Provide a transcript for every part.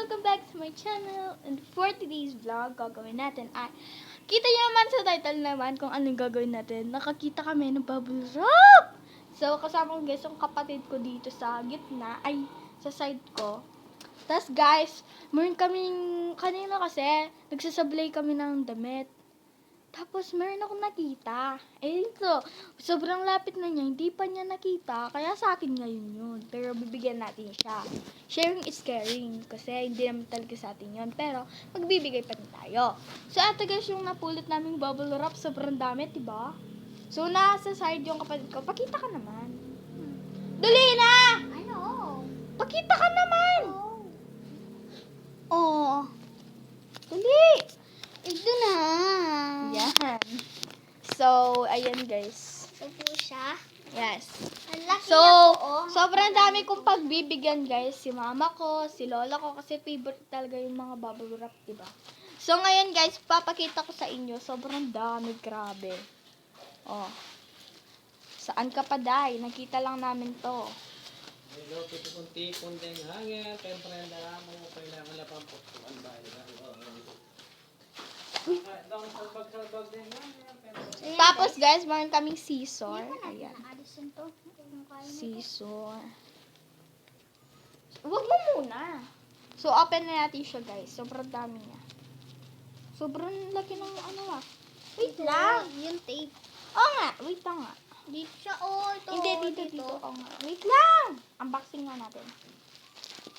welcome back to my channel. And for today's vlog, gagawin natin ay, kita niyo naman sa title naman kung anong gagawin natin. Nakakita kami ng bubble wrap! So, kasama ko guys, yung kapatid ko dito sa gitna, ay, sa side ko. Tapos guys, meron kaming, kanina kasi, nagsasablay kami ng damit. Tapos, meron akong nakita. Eh, ito, sobrang lapit na niya, hindi pa niya nakita, kaya sa akin ngayon yun. Pero, bibigyan natin siya. Sharing is caring, kasi hindi naman talaga sa atin yun. Pero, magbibigay pa rin tayo. So, ito guys, yung napulot naming bubble wrap, sobrang dami, diba? So, nasa side yung kapatid ko. Pakita ka naman. Dali na! Ano? Pakita ka naman! Oh. Dali! Ito na. Yan. So, ayan guys. Ito po siya. Yes. Ang laki So, ako, sobrang dami kong pagbibigyan guys. Si mama ko, si lola ko, kasi favorite talaga yung mga bubble wrap, diba? So, ngayon guys, papakita ko sa inyo. Sobrang dami, grabe. Oh. Saan ka pa, Day? Nakita lang namin to. Hello, tipon din hangin, temprenda mo, kailangan na pang putuan ba? Dong salbag din hangin. Tapos guys, meron kaming scissor. Ayan. Ayan. Naalisin to. Scissor. Huwag mo muna. So, open na natin siya guys. Sobrang dami niya. Sobrang laki ng ano ah. Wait lang. Yung tape. Oo nga. Wait lang nga. Dito siya. Oh, ito. Hindi, dito. Oo nga. Wait lang. Unboxing nga natin.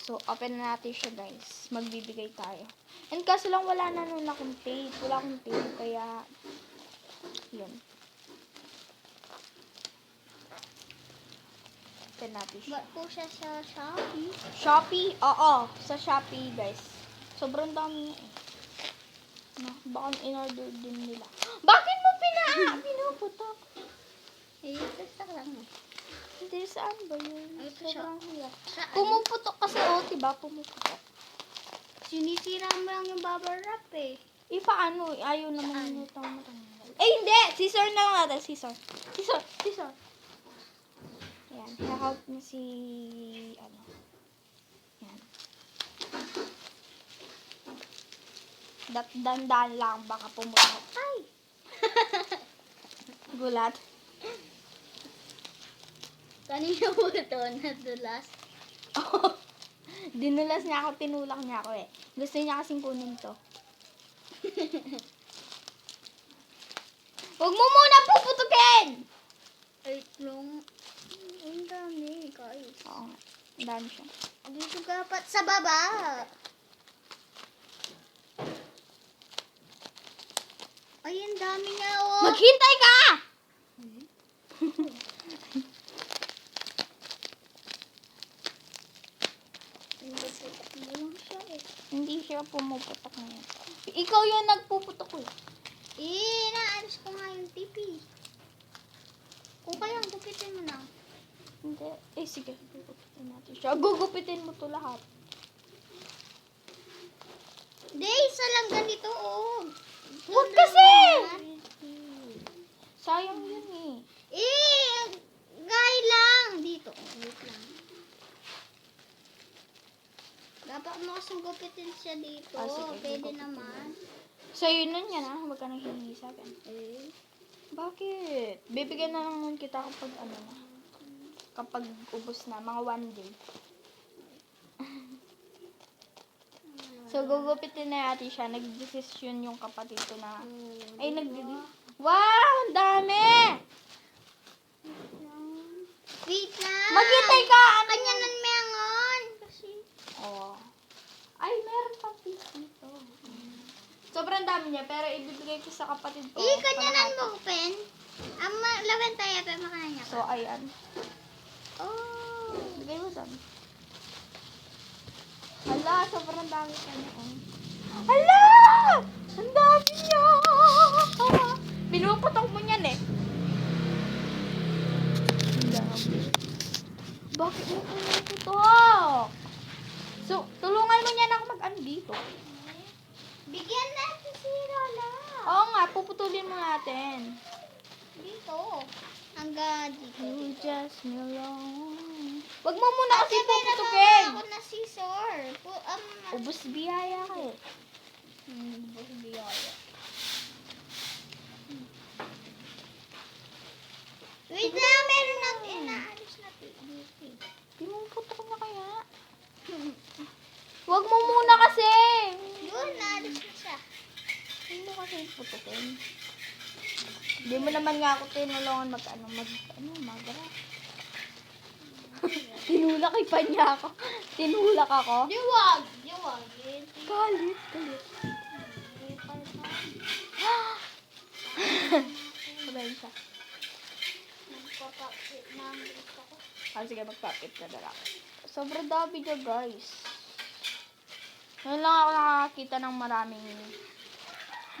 So, open na natin siya guys. Magbibigay tayo. And kaso lang wala na nun akong tape. Wala akong tape. Kaya, yun. Open natin siya. Ba't po siya sa Shopee? Shopee? Oo. Sa Shopee guys. Sobrang dami niya eh. No, baka in-order din nila. Bakit mo pinuputok? Eh, ito lang. Hindi, saan ba yun? Ay, ito siya. Sobrang hirap. Saan? Pumuputok kasi, diba? Pumuputok. Sinisira mo lang yung bubble wrap eh. Paano? Ayaw naman Saan? nyo itong matanggal. Eh, hindi! Scissor na lang natin. Scissor. Ayan. Help niya si, Ayan. Dandan lang. Baka pumutok. Ay! Gulat. Kanina po ito nadulas. Oh, dinulas niya ako, tinulak niya ako eh. Gusto niya kasing kunin to. Huwag mo muna puputukin! Ay, long. Ang dami, guys. Oo nga, ang dami siya. Dito dapat sa baba. Ay, ang dami nga, oh. Maghintay ka! Hindi siya pumuputok ngayon. Ikaw yung nagpuputok eh. Naalis ko nga yung TV. Kung kaya, gupitin mo na. Hindi. Sige. Gugupitin natin siya. Gugupitin mo to lahat. Hindi, isa lang ganito, oh. Huwag kasi! Sayang yun eh. Gay lang. Dito, wait lang. Dapat mo kasing gupitin siya dito. Sige, Pwede gugupitin naman. Sa'yo nun yan ha. Huwag ka nang hihingi sa akin. Bakit? Bibigyan na lang nun kita kapag na. Kapag ubos na. Mga 1 day. So, gugupitin na natin siya. Nag-decision yung kapatid ko na. Ay, wow! Ang dami! Wait lang. Maghintay ka! Kanya ng mengon. Oh. Ay, meron pang piece dito. Sobrang dami niya, pero ibibigay ko sa kapatid ko. Kanya ng kalahati. ballpen. Lawan tayo, pero makanya So, ayan. Oh. Bigay mo doon. Hala, sobrang dami ka niya. Hala! Ang dami niya! Pinuputok mo niyan eh. Ang dami. Bakit mo pinuputok? So, tulungan mo niyan ako mag-ano dito. Bigyan natin si Lola. Oo nga, puputulin mo natin. Dito. Hanggang dito. You just me alone. Wag mo muna kasi May puputukin. ako na scissor. Ubus biyaya ka eh. Ubus biyaya. Wait na, meron inaalis na TV. Di mo putok na kaya? Huwag mo muna kasi! Yun, naalis na siya. Hindi mo kasi putukin. Hindi mo naman nga ako tinulungan magara. Tinulak pa niya ako. Tinulak ako. Di wag. Galit. Sabayin siya. Nagpapakit na ang gusto ko. Sige, magpapit na lang. Sobrang dami niya, guys. Ngayon lang ako nakakita ng maraming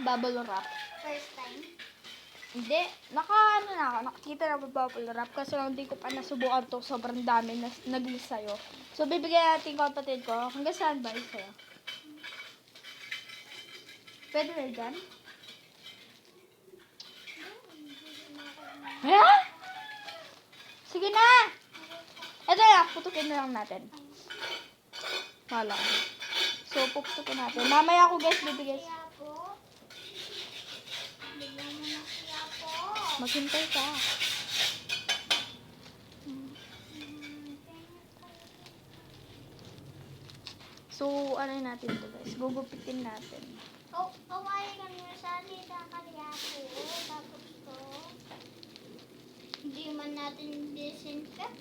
bubble wrap. First time. Hindi, nakakita na bubble wrap kasi lang hindi ko pa nasubukan to. Sobrang dami na naging sa'yo. So, bibigyan natin kapatid ko. Hanggang saan ba yung sa'yo? Pwede na dyan? Ha? Sige na! Ito na, putukin na lang natin. Wala. So, puputukin natin. Mamaya ako guys, bibigyan. Kaya po. Bigyan mo na siya po. Maghintay ka. So, ano natin to guys? Gugupitin natin. Kawaii kami sa nila kaya po. Tapos to. Hindi man natin disinfect.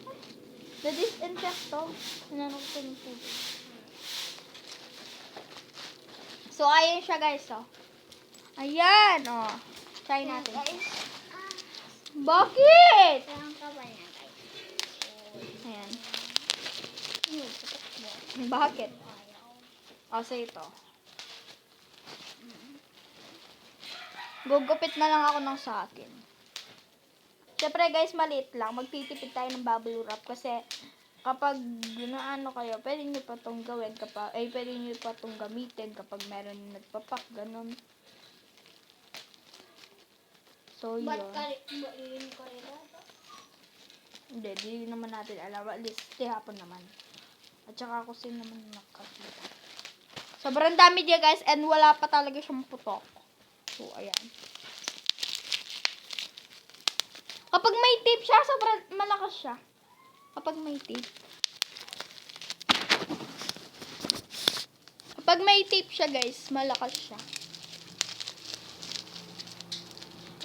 The disinfect to. Sinanong ko yung tubig. So, ayan siya guys, oh. Ayan, oh. Try natin. Guys, Bakit? parang kabay na guys. Ayan. Bakit? O, so ito. Gugupit na lang ako ng sa akin. Siyempre guys, maliit lang. Magtitipid tayo ng bubble wrap kasi kapag ginaano kayo, pwede nyo pa itong gawin pwede nyo pa itong gamitin kapag meron nagpapak, ganun. So, Ba't yun. yun ko rin? Hindi, di naman natin alam. At least, hapon naman. At saka ako sin naman nakakita. Sobrang dami diya guys, and wala pa talaga siyang putok. So, ayan. Kapag may tape siya, sobrang malakas siya. Kapag may tape. Kapag may tape siya guys, malakas siya.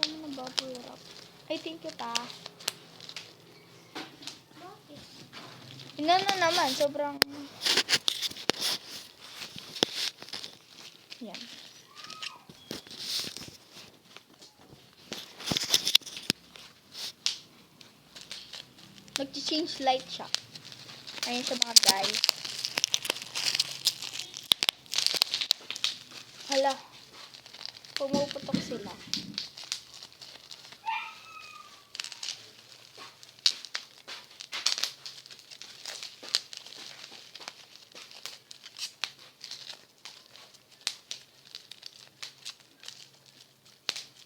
Ano na bubble wrap? Ay, thank you ta. Bakit? Yun na naman, sobrang... Yan. Nag-change light siya. Ayun sa mga guys. Hala. Pumuputok sila.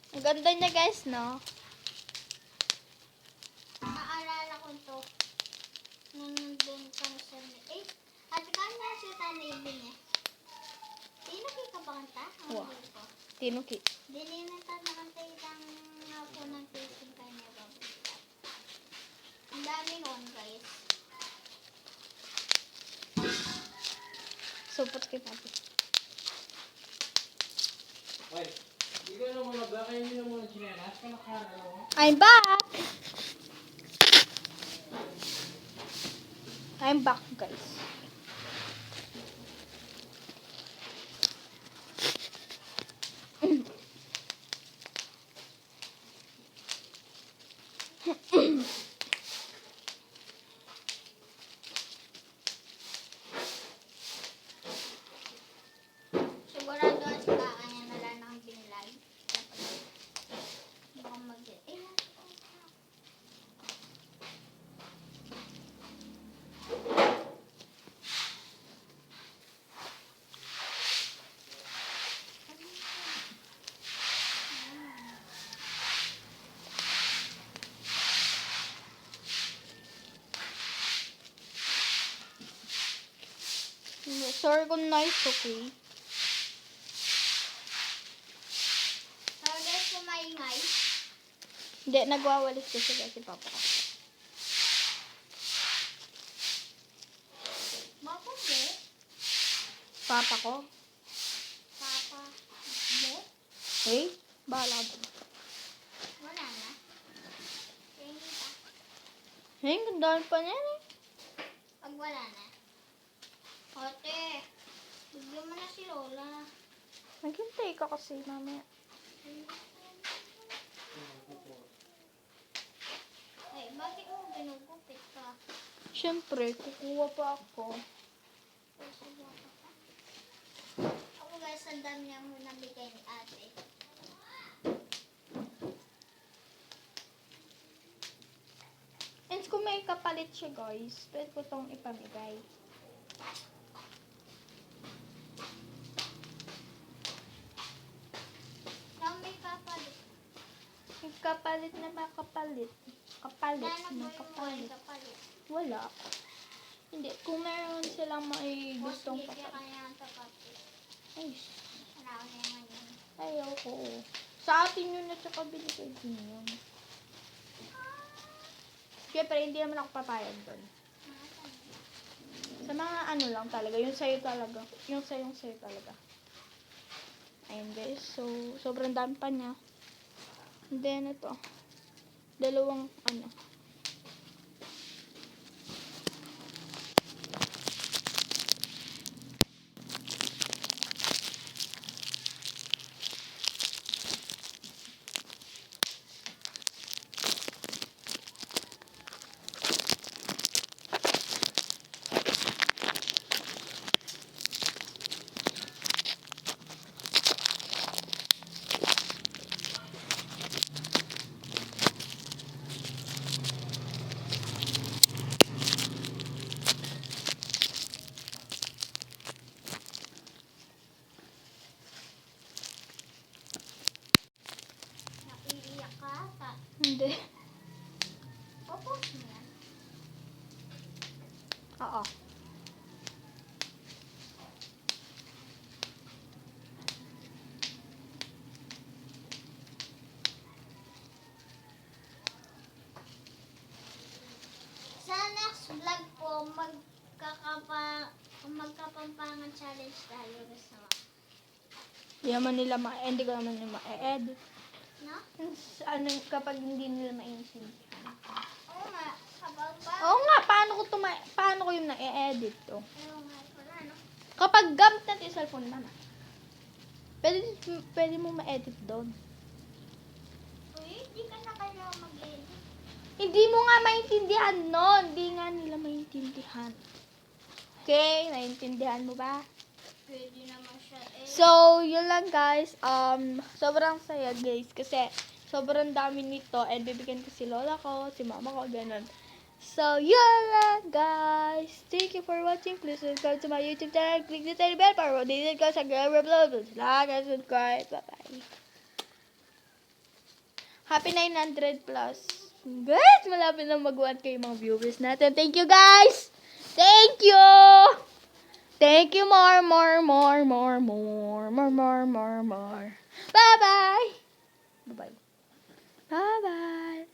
Ang ganda niya guys, no? Naalala ko to. Nung nandun kami sa at kanya si Tanay din eh. Sino ka ba kanta? Wow. Tinuki. Dinimitan na kanta ilang ako ng tasting kanya ba? Ang dami nun guys. Supot kita. Wait, hindi ko na muna ba? Kayo nyo muna chinelas? Kalakara mo? I'm back! I'm back, guys. Sigurado si kanya na lang ang binlag. Baka Sorry kung nice, okay? So, guys, kumaingay. Hindi, nagwawalis kasi si Papa ko. Bakit mo? Papa ko? Papa mo? Hey, bahala ka dun. Wala na. Tingin pa. Hey, gandaan pa niyan eh. Pag wala na. Ote, bigyan mo na si Lola. Naghintay ka kasi mamaya. Ay, bakit mo ginugupit ka? Siyempre, kukuha pa ako. Ako guys, ang dami niya mo nabigay ni ate. And kung may kapalit siya guys, pwede ko tong ipamigay. Nang may kapalit. Yung kapalit na makapalit. Kapalit Gano'n na mo yung kapalit. kapalit? Wala. Hindi. Kung meron silang may Boss, gustong bigyan ka kapalit. niya ng kapalit. Ay, Wala ko naman yun. ayoko. Sa atin yun at saka binigay din yun. Siyempre, hindi naman ako papayag doon. Sa mga ano lang talaga, yung sa'yo talaga. Yung sa'yo talaga. Ayun guys, so, sobrang dami pa niya. And then, ito. Dalawang, ano. Naiiyak ka ata. Hindi. Popos mo yan. Oo. Sa next vlog po, magkapampangan challenge tayo. Gusto mo? Hindi ko naman nila ma-edit. No? Ano, kapag hindi nila maintindihan. Oo nga. Kapag ba? Oo nga, paano ko yung na-edit to? Oo nga. Wala, no? Kapag gamit natin yung cellphone naman. Pwede mo ma-edit doon. Uy, di ka na kailangan mag-edit. Hindi mo nga maintindihan nun. Hindi nga nila maintindihan. Okay, naiintindihan mo ba? Pwede naman siya eh. So, yun lang guys. Sobrang saya guys. Kasi sobrang dami nito. And bibigyan ko si lola ko, si mama ko, ganun. So, yun lang guys. Thank you for watching. Please subscribe to my YouTube channel. Click the tiny bell para updated ka sa grab upload. Like and subscribe. Bye-bye. Happy 900 plus. Guys, malapit na mag-1K mga viewers natin. Thank you guys. Thank you. Thank you more. Bye-bye. Bye-bye. Bye-bye.